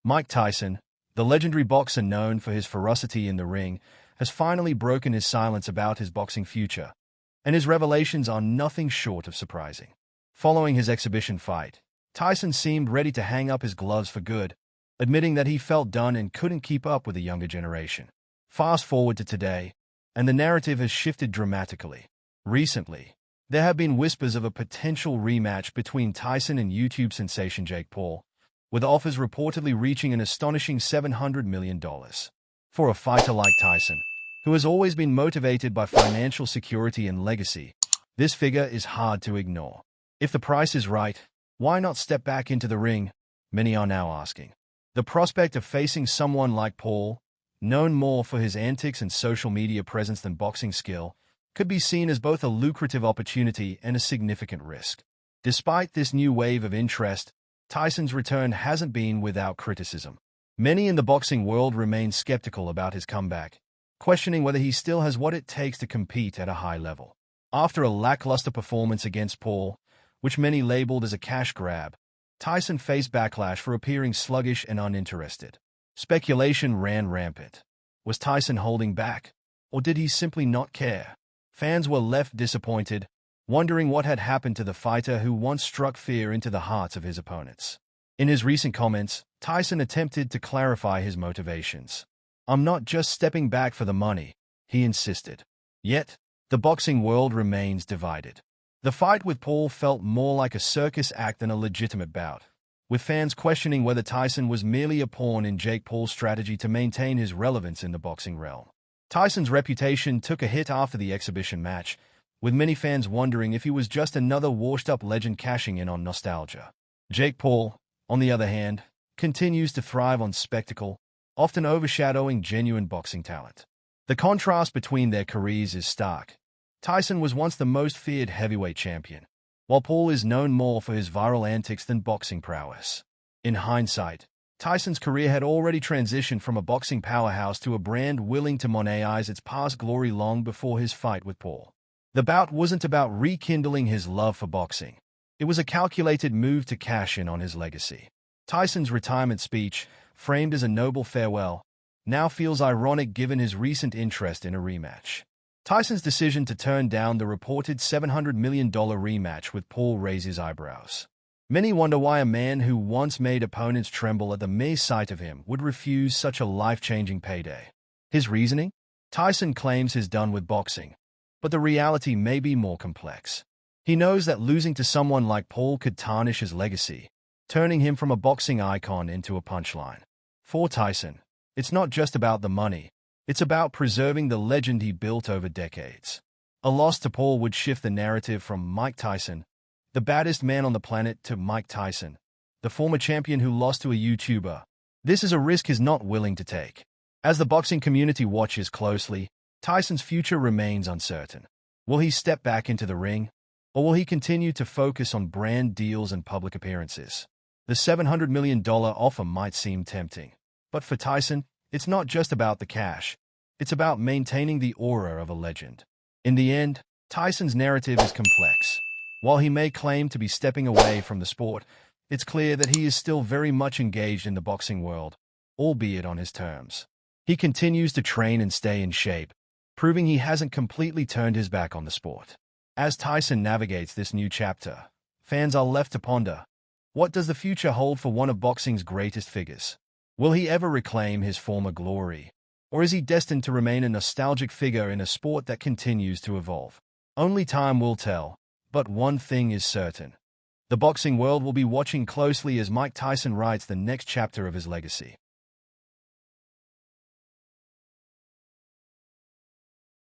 Mike Tyson, the legendary boxer known for his ferocity in the ring, has finally broken his silence about his boxing future, and his revelations are nothing short of surprising. Following his exhibition fight, Tyson seemed ready to hang up his gloves for good, admitting that he felt done and couldn't keep up with the younger generation. Fast forward to today, and the narrative has shifted dramatically. Recently, there have been whispers of a potential rematch between Tyson and YouTube sensation Jake Paul, with offers reportedly reaching an astonishing $700 million. For a fighter like Tyson, who has always been motivated by financial security and legacy, this figure is hard to ignore. If the price is right, why not step back into the ring? Many are now asking. The prospect of facing someone like Paul, known more for his antics and social media presence than boxing skill, could be seen as both a lucrative opportunity and a significant risk. Despite this new wave of interest, Tyson's return hasn't been without criticism. Many in the boxing world remain skeptical about his comeback, questioning whether he still has what it takes to compete at a high level. After a lackluster performance against Paul, which many labeled as a cash grab, Tyson faced backlash for appearing sluggish and uninterested. Speculation ran rampant. Was Tyson holding back, or did he simply not care? Fans were left disappointed, wondering what had happened to the fighter who once struck fear into the hearts of his opponents. In his recent comments, Tyson attempted to clarify his motivations. "I'm not just stepping back for the money," he insisted. Yet, the boxing world remains divided. The fight with Paul felt more like a circus act than a legitimate bout, with fans questioning whether Tyson was merely a pawn in Jake Paul's strategy to maintain his relevance in the boxing realm. Tyson's reputation took a hit after the exhibition match, with many fans wondering if he was just another washed-up legend cashing in on nostalgia. Jake Paul, on the other hand, continues to thrive on spectacle, often overshadowing genuine boxing talent. The contrast between their careers is stark. Tyson was once the most feared heavyweight champion, while Paul is known more for his viral antics than boxing prowess. In hindsight, Tyson's career had already transitioned from a boxing powerhouse to a brand willing to monetize its past glory long before his fight with Paul. The bout wasn't about rekindling his love for boxing. It was a calculated move to cash in on his legacy. Tyson's retirement speech, framed as a noble farewell, now feels ironic given his recent interest in a rematch. Tyson's decision to turn down the reported $700 million rematch with Paul raises eyebrows. Many wonder why a man who once made opponents tremble at the mere sight of him would refuse such a life-changing payday. His reasoning? Tyson claims he's done with boxing, but the reality may be more complex. He knows that losing to someone like Paul could tarnish his legacy, turning him from a boxing icon into a punchline. For Tyson, it's not just about the money, it's about preserving the legend he built over decades. A loss to Paul would shift the narrative from Mike Tyson, the baddest man on the planet, to Mike Tyson, the former champion who lost to a YouTuber. This is a risk he's not willing to take. As the boxing community watches closely, Tyson's future remains uncertain. Will he step back into the ring, or will he continue to focus on brand deals and public appearances? The $700 million offer might seem tempting, but for Tyson, it's not just about the cash. It's about maintaining the aura of a legend. In the end, Tyson's narrative is complex. While he may claim to be stepping away from the sport, it's clear that he is still very much engaged in the boxing world, albeit on his terms. He continues to train and stay in shape, proving he hasn't completely turned his back on the sport. As Tyson navigates this new chapter, fans are left to ponder. What does the future hold for one of boxing's greatest figures? Will he ever reclaim his former glory? Or is he destined to remain a nostalgic figure in a sport that continues to evolve? Only time will tell. But one thing is certain. The boxing world will be watching closely as Mike Tyson writes the next chapter of his legacy.